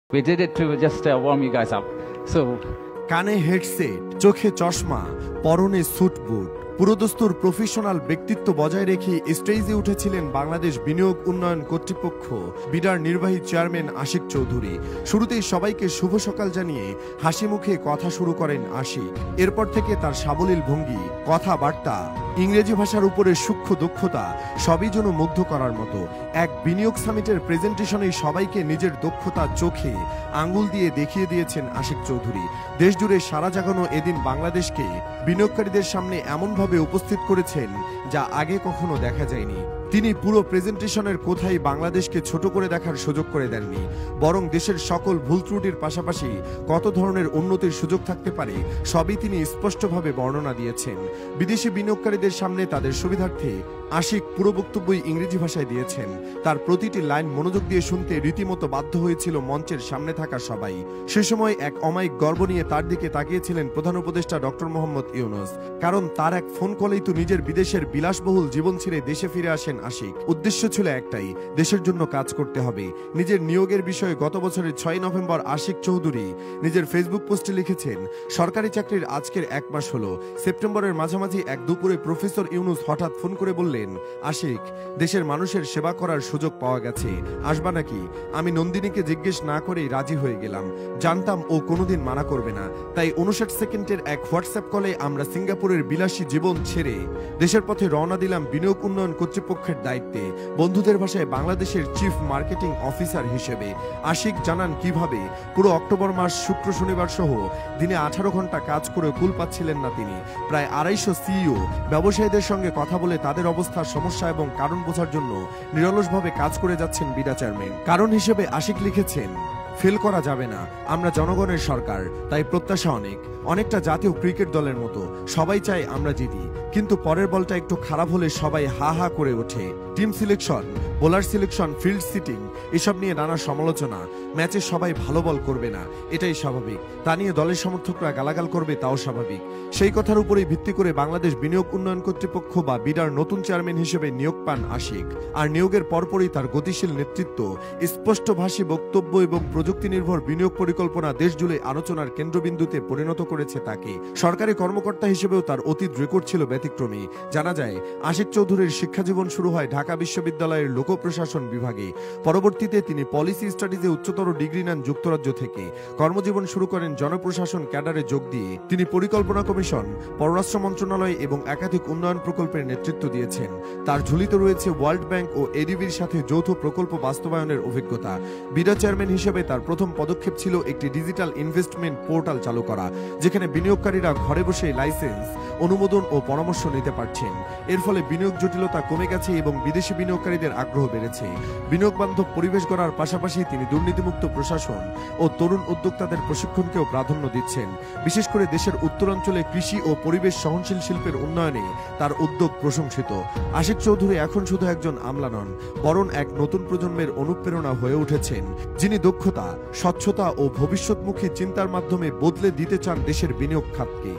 We did it to just warm you guys up. So, কানে headset, চোখে চশমা, পরনে স্যুট বুট, পুরোদস্তুর প্রফেশনাল ব্যক্তিত্ব বজায় রেখে স্টেজে উঠেছিলেন বাংলাদেশ বিনিয়োগ উন্নয়ন কর্তৃপক্ষ বিডার নির্বাহী চেয়ারম্যান আশিক চৌধুরী। শুরুতেই সবাইকে শুভ সকাল জানিয়ে হাসি মুখে কথা শুরু করেন আশিক। এরপর থেকে তার সাবলীল ভঙ্গি, কথাবার্তা, ইংরেজি ভাষার উপরে সূক্ষ্ম দক্ষতা সবই যেন মুগ্ধ করার মতো। এক বিনিয়োগ সামিটের প্রেজেন্টেশনেই সবাইকে নিজের দক্ষতা চোখে আঙ্গুল দিয়ে দেখিয়ে দিয়েছেন আশিক চৌধুরী। দেশজুড়ে সারা জাগানো এদিন বাংলাদেশকে বিনিয়োগকারীদের সামনে এমনভাবে উপস্থিত করেছেন যা আগে কখনো দেখা যায়নি। তিনি পুরো প্রেজেন্টেশনের কোথায় বাংলাদেশকে ছোট করে দেখার সুযোগ করে দেননি, বরং দেশের সকল ভুল ত্রুটির পাশাপাশি কত ধরনের উন্নতির সুযোগ থাকতে পারে সবই তিনি স্পষ্টভাবে বর্ণনা দিয়েছেন। বিদেশি বিনিয়োগকারীদের সামনে তাদের সুবিধার্থে আশিক পুরো বক্তব্যই ইংরেজি ভাষায় দিয়েছেন। তার প্রতিটি লাইন মনোযোগ দিয়ে শুনতে রীতিমতো বাধ্য হয়েছিল মঞ্চের সামনে থাকা সবাই। সে সময় এক অমায়িক গর্ব নিয়ে তার দিকে তাকিয়েছিলেন প্রধান উপদেষ্টা ডক্টর মোহাম্মদ ইউনূস। কারণ তার এক ফোন কলেই তো নিজের বিদেশের বিলাসবহুল জীবন ছেড়ে দেশে ফিরে আসেন আশিক। উদ্দেশ্য ছিল একটাই, দেশের জন্য কাজ করতে হবে। নিজের নিয়োগের বিষয়ে গত বছরের 6 নভেম্বর আশিক চৌধুরী নিজের ফেসবুক পোস্টে লিখেছেন, সরকারি চাকরির আজকের 1 মাস হলো। সেপ্টেম্বরের মাঝামাঝি এক দুপুরে প্রফেসর ইউনূস হঠাৎ ফোন করে বললেন, আশিক, দেশের মানুষের সেবা করার সুযোগ পাওয়া গেছে, আসবা নাকি? আমি নন্দিনীকে জিজ্ঞেস না করেই রাজি হয়ে গেলাম। জানতাম ও কোনোদিন মানা করবে না, তাই 59 সেকেন্ডের এক হোয়াটসঅ্যাপ কলে আমরা সিঙ্গাপুরের বিলাসী জীবন ছেড়ে দেশের পথে রওনা দিলাম বিনিয়োগ উন্নয়ন কর্তৃপক্ষের দায়িত্বে, বন্ধুদের ভাষায় বাংলাদেশের চিফ মার্কেটিং অফিসার হিসেবে। আশিক জানান কিভাবে পুরো অক্টোবর মাস শুক্র শনিবার সহ দিনে 18 ঘন্টা কাজ করে কুল পাচ্ছিলেন না তিনি। প্রায় 250 সিইও ব্যবসায়ীদের সঙ্গে কথা বলে তাদের অবস্থার সমস্যা এবং কারণ বোঝার জন্য নিরলসভাবে কাজ করে যাচ্ছেন বিডা চেয়ারম্যান। কারণ হিসেবে আশিক লিখেছেন, ফেল করা যাবে না, আমরা জনগণের সরকার, তাই প্রত্যাশা অনেকটা জাতীয় ক্রিকেট দলের মতো। সবাই চায় আমরা জিতি, কিন্তু পরের বলটা একটু খারাপ হলে সবাই হা হা করে ওঠে। Team selection, bowler selection, field setting এসব নিয়ে নানা সমালোচনা। ম্যাচে সবাই ভালো বল করবে না, এটাই স্বাভাবিক। তা নিয়ে দলের সমর্থকরা গালাগাল করবে, তাও স্বাভাবিক। সেই কথার উপরেই ভিত্তি করে বাংলাদেশ বিনিয়োগ উন্নয়ন কর্তৃপক্ষ বা বিডার নতুন চেয়ারম্যান হিসেবে নিয়োগ পান আশিক। আর নিয়োগের পরপরই তার গতিশীল নেতৃত্ব, স্পষ্টভাষী বক্তব্য এবং প্রযুক্তি নির্ভর বিনিয়োগ পরিকল্পনা দেশজুড়ে আলোচনার কেন্দ্রবিন্দুতে পরিণত করেছে তাকে। সরকারি কর্মকর্তা হিসেবেও তার অতীত রেকর্ড ছিল ব্যতিক্রমী। জানা যায়, আশিক চৌধুরীর শিক্ষাজীবন শুরু হয় ঢাকা বিশ্ববিদ্যালয়ের লোক প্রশাসন বিভাগে। পরবর্তীতে তিনি পলিসি স্টাডিজে উচ্চতর ডিগ্রি নেন যুক্তরাজ্য থেকে। কর্মজীবন শুরু করেন জনপ্রশাসন ক্যাডারে যোগ দিয়ে। তিনি পরিকল্পনা কমিশন, পররাষ্ট্র মন্ত্রণালয় এবং একাধিক উন্নয়ন প্রকল্পের নেতৃত্ব দিয়েছেন। তার ঝুলিতে রয়েছে ওয়ার্ল্ড ব্যাংক ও এডিবির সাথে যৌথ প্রকল্প বাস্তবায়নের অভিজ্ঞতা। বিডা চেয়ারম্যান হিসেবে তার প্রথম পদক্ষেপ ছিল একটি ডিজিটাল ইনভেস্টমেন্ট পোর্টাল চালু করা, যেখানে বিনিয়োগকারীরা ঘরে বসে লাইসেন্স, অনুমোদন ও পরামর্শ নিতে পারছেন। এর ফলে বিনিয়োগ জটিলতা কমে গেছে এবং বিদেশি বিনিয়োগকারীদের আগ্রহ বেড়েছে। বিনিয়োগ বান্ধব পরিবেশ গড়ার পাশাপাশি তিনি দুর্নীতিমুক্ত প্রশাসন ও তরুণ উদ্যোক্তাদের প্রশিক্ষণকেও প্রাধান্য দিচ্ছেন। বিশেষ করে দেশের উত্তরাঞ্চলে কৃষি ও পরিবেশ সহনশীল শিল্পের উন্নয়নে তার উদ্যোগ প্রশংসিত। আশিক চৌধুরী এখন শুধু একজন আমলা নন, বরং এক নতুন প্রজন্মের অনুপ্রেরণা হয়ে উঠেছেন, যিনি দক্ষতা, স্বচ্ছতা ও ভবিষ্যৎমুখী চিন্তার মাধ্যমে বদলে দিতে চান দেশের বিনিয়োগ খাতকে।